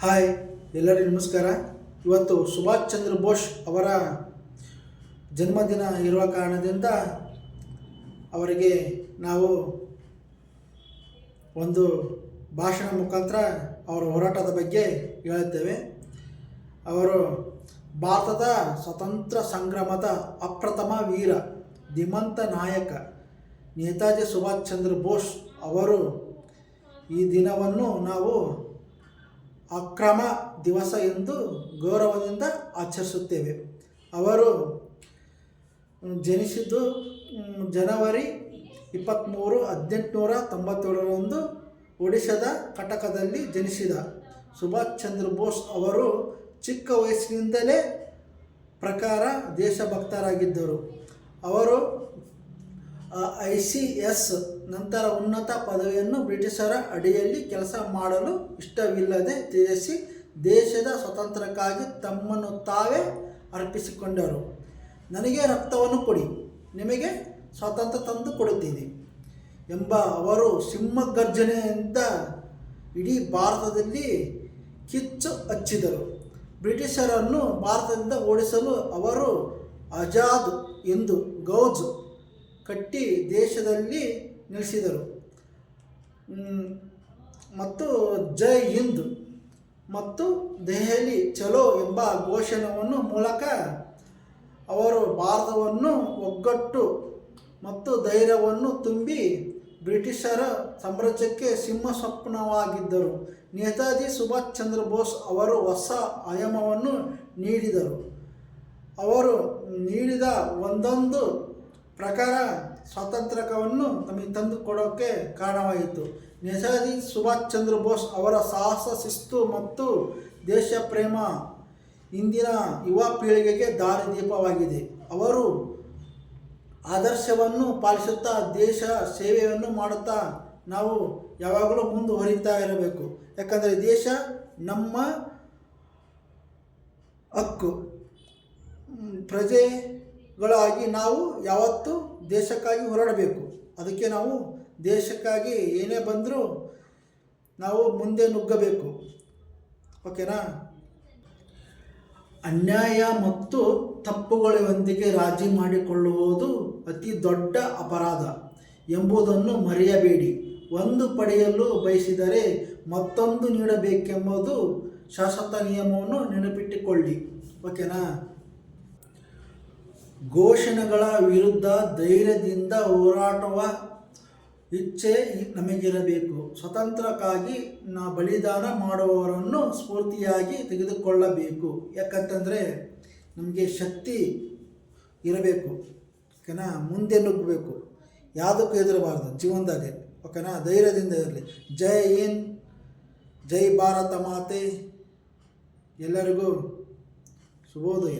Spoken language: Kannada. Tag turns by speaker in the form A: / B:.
A: ಹಾಯ್, ಎಲ್ಲರಿಗೂ ನಮಸ್ಕಾರ. ಇವತ್ತು ಸುಭಾಷ್ ಚಂದ್ರ ಬೋಸ್ ಅವರ ಜನ್ಮದಿನ ಇರುವ ಕಾರಣದಿಂದ ಅವರಿಗೆ ನಾವು ಒಂದು ಭಾಷಣ ಮುಖಾಂತರ ಅವರ ಹೋರಾಟದ ಬಗ್ಗೆ ಹೇಳುತ್ತೇವೆ. ಅವರು ಭಾರತದ ಸ್ವತಂತ್ರ ಸಂಗ್ರಾಮದ ಅಪ್ರಥಮ ವೀರ, ಧೀಮಂತ ನಾಯಕ ನೇತಾಜಿ ಸುಭಾಷ್ ಚಂದ್ರ ಬೋಸ್ ಅವರು. ಈ ದಿನವನ್ನು ನಾವು ಅಕ್ರಮ ದಿವಸ ಎಂದು ಗೌರವದಿಂದ ಆಚರಿಸುತ್ತೇವೆ. ಅವರು ಜನಿಸಿದ್ದು ಜನವರಿ 23, 1897ರಂದು ಒಡಿಶಾದ ಕಟಕದಲ್ಲಿ ಜನಿಸಿದ ಸುಭಾಷ್ ಚಂದ್ರ ಬೋಸ್ ಅವರು ಚಿಕ್ಕ ವಯಸ್ಸಿನಿಂದಲೇ ಪ್ರಖರ ದೇಶಭಕ್ತರಾಗಿದ್ದರು. ಅವರು ICS ನಂತರ ಉನ್ನತ ಪದವಿಯನ್ನು ಬ್ರಿಟಿಷರ ಅಡಿಯಲ್ಲಿ ಕೆಲಸ ಮಾಡಲು ಇಷ್ಟವಿಲ್ಲದೆ ತ್ಯಜಿಸಿ ದೇಶದ ಸ್ವಾತಂತ್ರ್ಯಕ್ಕಾಗಿ ತಮ್ಮನ್ನು ತಾವೇ ಅರ್ಪಿಸಿಕೊಂಡರು. ನನಗೆ ರಕ್ತವನ್ನು ಕೊಡಿ, ನಿಮಗೆ ಸ್ವಾತಂತ್ರ್ಯ ತಂದು ಕೊಡುತ್ತೀನಿ ಎಂಬ ಅವರು ಸಿಂಹಗರ್ಜನೆಯಿಂದ ಇಡೀ ಭಾರತದಲ್ಲಿ ಕಿಚ್ಚು ಹಚ್ಚಿದರು. ಬ್ರಿಟಿಷರನ್ನು ಭಾರತದಿಂದ ಓಡಿಸಲು ಅವರು ಆಜಾದ್ ಎಂದು ಗೌಜ್ ಕಟ್ಟಿ ದೇಶದಲ್ಲಿ ನೆಲೆಸಿದರು ಮತ್ತು ಜೈ ಹಿಂದ್ ಮತ್ತು ದೆಹಲಿ ಚಲೋ ಎಂಬ ಘೋಷಣೆಯನ್ನು ಮೂಲಕ ಅವರು ಭಾರತವನ್ನು ಒಗ್ಗಟ್ಟು ಮತ್ತು ಧೈರ್ಯವನ್ನು ತುಂಬಿ ಬ್ರಿಟಿಷರ ಸಾಮ್ರಾಜ್ಯಕ್ಕೆ ಸಿಂಹ ಸ್ವಪ್ನವಾಗಿದ್ದರು. ನೇತಾಜಿ ಸುಭಾಷ್ ಚಂದ್ರ ಬೋಸ್ ಅವರು ಹೊಸ ಆಯಾಮವನ್ನು ನೀಡಿದರು. ಅವರು ನೀಡಿದ ಒಂದೊಂದು ಪ್ರಕಾರ ಸ್ವಾತಂತ್ರ್ಯವನ್ನು ನಮಗೆ ತಂದು ಕೊಡೋಕ್ಕೆ ಕಾರಣವಾಯಿತು. ನೇತಾಜಿ ಸುಭಾಷ್ ಚಂದ್ರ ಬೋಸ್ ಅವರ ಸಾಹಸ, ಶಿಸ್ತು ಮತ್ತು ದೇಶ ಪ್ರೇಮ ಇಂದಿನ ಯುವ ಪೀಳಿಗೆಗೆ ದಾರಿದೀಪವಾಗಿದೆ. ಅವರು ಆದರ್ಶವನ್ನು ಪಾಲಿಸುತ್ತಾ ದೇಶ ಸೇವೆಯನ್ನು ಮಾಡುತ್ತಾ ನಾವು ಯಾವಾಗಲೂ ಮುಂದುವರಿತಾ ಇರಬೇಕು. ಯಾಕಂದರೆ ದೇಶ ನಮ್ಮ ಹಕ್ಕು. ಪ್ರಜೆಗಳಾಗಿ ನಾವು ಯಾವತ್ತೂ ದೇಶಕ್ಕಾಗಿ ಹೋರಾಡಬೇಕು. ಅದಕ್ಕೆ ನಾವು ದೇಶಕ್ಕಾಗಿ ಏನೇ ಬಂದರೂ ನಾವು ಮುಂದೆ ನುಗ್ಗಬೇಕು. ಓಕೆನಾ? ಅನ್ಯಾಯ ಮತ್ತು ತಪ್ಪುಗಳೊಂದಿಗೆ ರಾಜಿ ಮಾಡಿಕೊಳ್ಳುವುದು ಅತಿ ದೊಡ್ಡ ಅಪರಾಧ ಎಂಬುದನ್ನು ಮರೆಯಬೇಡಿ. ಒಂದು ಪಡೆಯಲು ಬಯಸಿದರೆ ಮತ್ತೊಂದು ನೀಡಬೇಕೆಂಬುದು ಶಾಶ್ವತ ನಿಯಮವನ್ನು ನೆನಪಿಟ್ಟುಕೊಳ್ಳಿ. ಓಕೆನಾ? ಘೋಷಣೆಗಳ ವಿರುದ್ಧ ಧೈರ್ಯದಿಂದ ಹೋರಾಡುವ ಇಚ್ಛೆ ನಮಗಿರಬೇಕು. ಸ್ವಾತಂತ್ರ್ಯಕ್ಕಾಗಿ ಬಲಿದಾನ ಮಾಡುವವರನ್ನು ಸ್ಫೂರ್ತಿಯಾಗಿ ತೆಗೆದುಕೊಳ್ಳಬೇಕು. ಯಾಕಂತಂದರೆ ನಮಗೆ ಶಕ್ತಿ ಇರಬೇಕು. ಓಕೆನಾ? ಮುಂದೆ ನುಗ್ಗಬೇಕು, ಯಾವುದಕ್ಕೂ ಹೆದರಬಾರ್ದು ಜೀವನದಾಗೆ. ಓಕೆನಾ? ಧೈರ್ಯದಿಂದ ಇರಲಿ. ಜೈ ಹಿಂದ್, ಜೈ ಭಾರತ ಮಾತೆ. ಎಲ್ಲರಿಗೂ ಶುಭೋದಯ.